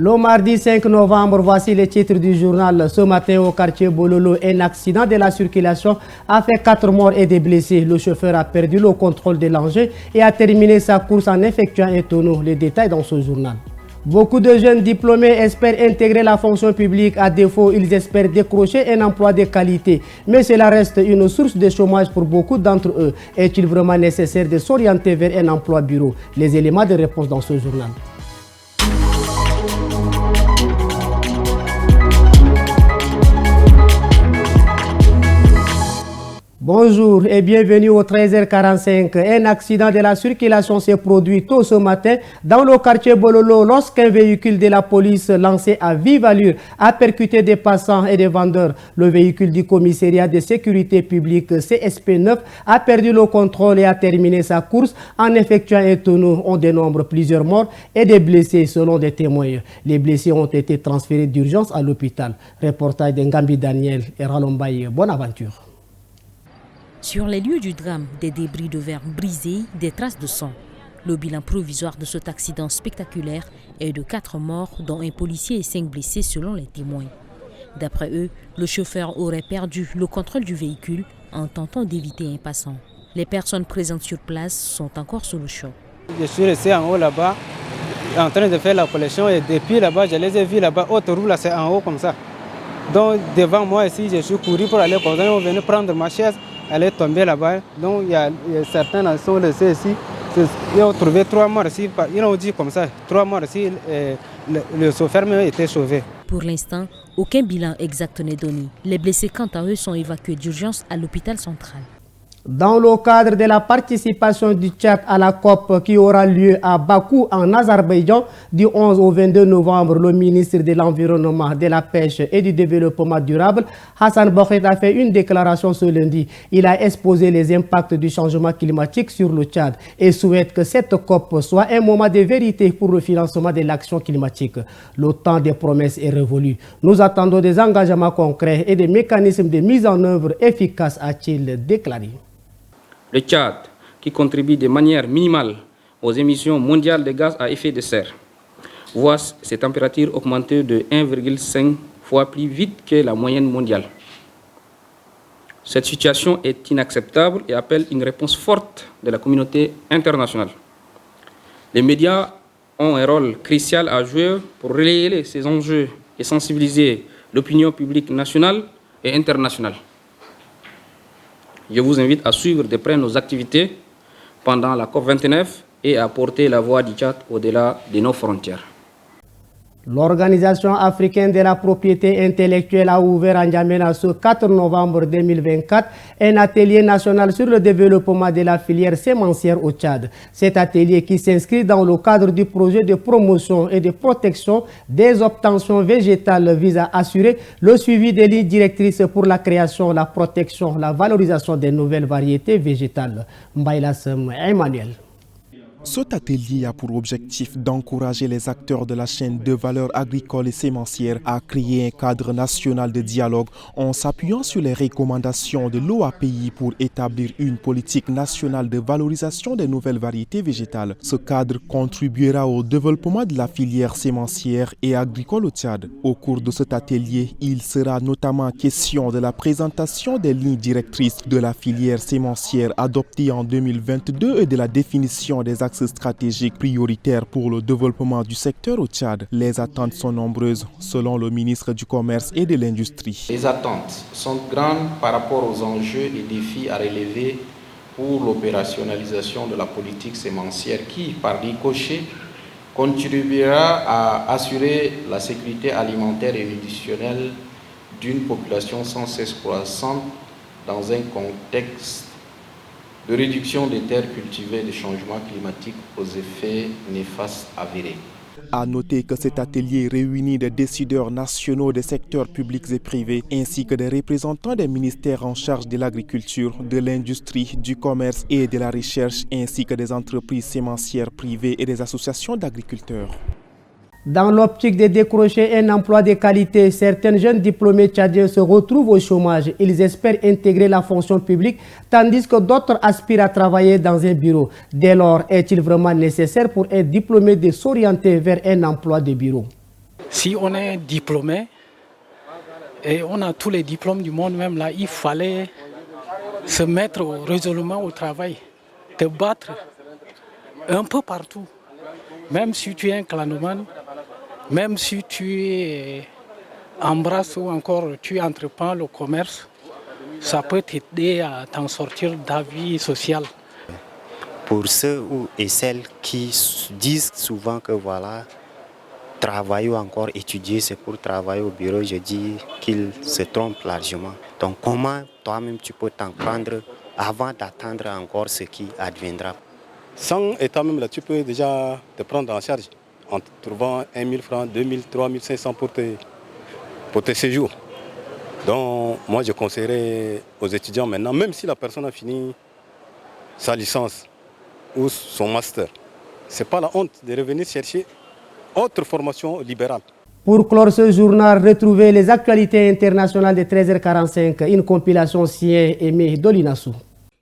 Le mardi 5 novembre, voici les titres du journal. Ce matin, au quartier Bololo, un accident de la circulation a fait 4 morts et des blessés. Le chauffeur a perdu le contrôle de l'engin et a terminé sa course en effectuant un tonneau. Les détails dans ce journal. Beaucoup de jeunes diplômés espèrent intégrer la fonction publique. À défaut, ils espèrent décrocher un emploi de qualité. Mais cela reste une source de chômage pour beaucoup d'entre eux. Est-il vraiment nécessaire de s'orienter vers un emploi bureau? Les éléments de réponse dans ce journal. Bonjour et bienvenue au 13h45. Un accident de la circulation s'est produit tôt ce matin dans le quartier Bololo lorsqu'un véhicule de la police lancé à vive allure a percuté des passants et des vendeurs. Le véhicule du commissariat de sécurité publique CSP9 a perdu le contrôle et a terminé sa course en effectuant un tonneau. On dénombre plusieurs morts et des blessés selon des témoins. Les blessés ont été transférés d'urgence à l'hôpital. Reportage d'Ngambi Daniel et Ralombaye. Bonne aventure. Sur les lieux du drame, des débris de verre brisés, des traces de sang. Le bilan provisoire de cet accident spectaculaire est de 4 morts, dont un policier et 5 blessés selon les témoins. D'après eux, le chauffeur aurait perdu le contrôle du véhicule en tentant d'éviter un passant. Les personnes présentes sur place sont encore sous le choc. Je suis resté en haut là-bas, en train de faire la collection et depuis là-bas, je les ai vus là-bas, autre roue là, c'est en haut comme ça. Donc devant moi ici, je suis couru pour aller comme ça, ils sont venus prendre ma chaise. Elle est tombée là-bas, donc il y a certains qui sont laissés ici. Ils ont trouvé 3 morts ici, ils ont dit comme ça, 3 morts ici, le chauffeur a été sauvé. Pour l'instant, aucun bilan exact n'est donné. Les blessés, quant à eux, sont évacués d'urgence à l'hôpital central. Dans le cadre de la participation du Tchad à la COP qui aura lieu à Bakou en Azerbaïdjan du 11 au 22 novembre, le ministre de l'Environnement, de la Pêche et du Développement durable, Hassan Bokhet, a fait une déclaration ce lundi. Il a exposé les impacts du changement climatique sur le Tchad et souhaite que cette COP soit un moment de vérité pour le financement de l'action climatique. Le temps des promesses est révolu. Nous attendons des engagements concrets et des mécanismes de mise en œuvre efficaces, a-t-il déclaré. Le Tchad, qui contribue de manière minimale aux émissions mondiales de gaz à effet de serre, voit ses températures augmenter de 1,5 fois plus vite que la moyenne mondiale. Cette situation est inacceptable et appelle une réponse forte de la communauté internationale. Les médias ont un rôle crucial à jouer pour relayer ces enjeux et sensibiliser l'opinion publique nationale et internationale. Je vous invite à suivre de près nos activités pendant la COP29 et à porter la voix du Tchad au-delà de nos frontières. L'Organisation africaine de la propriété intellectuelle a ouvert en N'Djamena ce 4 novembre 2024 un atelier national sur le développement de la filière sémencière au Tchad. Cet atelier qui s'inscrit dans le cadre du projet de promotion et de protection des obtentions végétales vise à assurer le suivi des lignes directrices pour la création, la protection, la valorisation des nouvelles variétés végétales. Mbaïlassem Emmanuel. Cet atelier a pour objectif d'encourager les acteurs de la chaîne de valeur agricole et sémencière à créer un cadre national de dialogue en s'appuyant sur les recommandations de l'OAPI pour établir une politique nationale de valorisation des nouvelles variétés végétales. Ce cadre contribuera au développement de la filière sémencière et agricole au Tchad. Au cours de cet atelier, il sera notamment question de la présentation des lignes directrices de la filière sémencière adoptée en 2022 et de la définition des axes stratégiques prioritaires pour le développement du secteur au Tchad. Les attentes sont nombreuses, selon le ministre du Commerce et de l'Industrie. Les attentes sont grandes par rapport aux enjeux et défis à relever pour l'opérationnalisation de la politique sémencière qui, par ricochet, contribuera à assurer la sécurité alimentaire et nutritionnelle d'une population sans cesse croissante dans un contexte de réduction des terres cultivées et de changement climatique aux effets néfastes avérés. À noter que cet atelier réunit des décideurs nationaux des secteurs publics et privés, ainsi que des représentants des ministères en charge de l'agriculture, de l'industrie, du commerce et de la recherche, ainsi que des entreprises sémencières privées et des associations d'agriculteurs. Dans l'optique de décrocher un emploi de qualité, certains jeunes diplômés tchadiens se retrouvent au chômage. Ils espèrent intégrer la fonction publique, tandis que d'autres aspirent à travailler dans un bureau. Dès lors, est-il vraiment nécessaire pour un diplômé de s'orienter vers un emploi de bureau? Si on est diplômé, et on a tous les diplômes du monde, même là, il fallait se mettre résolument au travail, te battre un peu partout. Même si tu es un clanomane, même si tu embrasses ou encore tu entreprends le commerce, ça peut t'aider à t'en sortir de la vie sociale. Pour ceux et celles qui disent souvent que voilà, travailler ou encore étudier, c'est pour travailler au bureau, je dis qu'ils se trompent largement. Donc comment toi-même tu peux t'en prendre avant d'attendre encore ce qui adviendra? Sans état même là, tu peux déjà te prendre en charge en trouvant 1 000 francs, 2 000, 3 500 pour tes séjours. Donc moi je conseillerais aux étudiants maintenant, même si la personne a fini sa licence ou son master, ce n'est pas la honte de revenir chercher autre formation libérale. Pour clore ce journal, retrouvez les actualités internationales de 13h45, une compilation signée Aimé Dolinassou.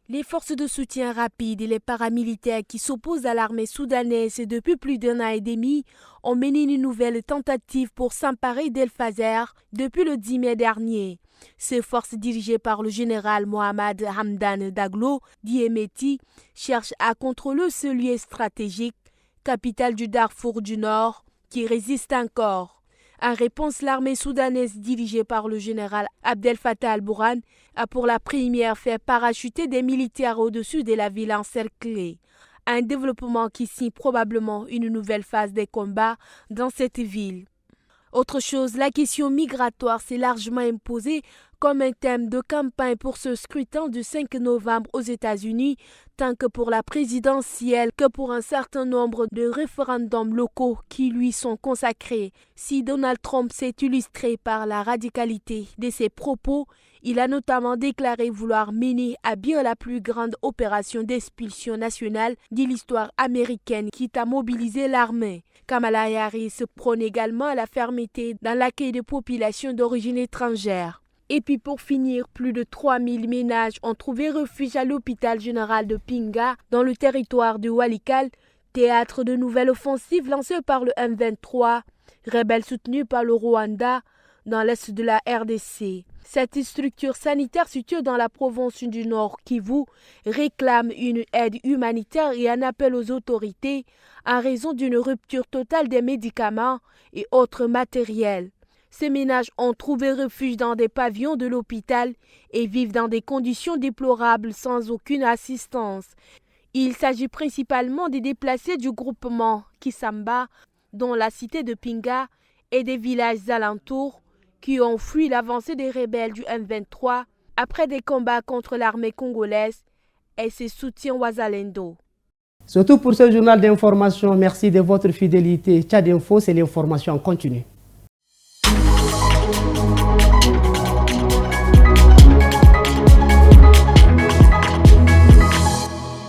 Les forces de soutien rapide et les paramilitaires qui s'opposent à l'armée soudanaise depuis plus d'1 an et demi ont mené une nouvelle tentative pour s'emparer d'El Fazer depuis le 10 mai dernier. Ces forces dirigées par le général Mohamed Hamdan Daglo, dit Emeti, cherchent à contrôler ce lieu stratégique, capitale du Darfour du Nord, qui résiste encore. En réponse, l'armée soudanaise dirigée par le général Abdel Fattah al-Burhan a pour la première fait parachuter des militaires au-dessus de la ville encerclée. Un développement qui signe probablement une nouvelle phase des combats dans cette ville. Autre chose, la question migratoire s'est largement imposée comme un thème de campagne pour ce scrutin du 5 novembre aux États-Unis, tant que pour la présidentielle que pour un certain nombre de référendums locaux qui lui sont consacrés. Si Donald Trump s'est illustré par la radicalité de ses propos, il a notamment déclaré vouloir mener à bien la plus grande opération d'expulsion nationale de l'histoire américaine, quitte à mobiliser l'armée. Kamala Harris prône également la fermeté dans l'accueil de populations d'origine étrangère. Et puis pour finir, plus de 3000 ménages ont trouvé refuge à l'hôpital général de Pinga, dans le territoire de Walikale, théâtre de nouvelles offensives lancées par le M23, rebelles soutenus par le Rwanda, dans l'est de la RDC. Cette structure sanitaire située dans la province du Nord Kivu réclame une aide humanitaire et un appel aux autorités en raison d'une rupture totale des médicaments et autres matériels. Ces ménages ont trouvé refuge dans des pavillons de l'hôpital et vivent dans des conditions déplorables sans aucune assistance. Il s'agit principalement des déplacés du groupement Kisamba, dont la cité de Pinga et des villages alentours, qui ont fui l'avancée des rebelles du M23 après des combats contre l'armée congolaise et ses soutiens Wazalendo. C'est tout pour ce journal d'information. Merci de votre fidélité. Tchad Info, c'est l'information en continu.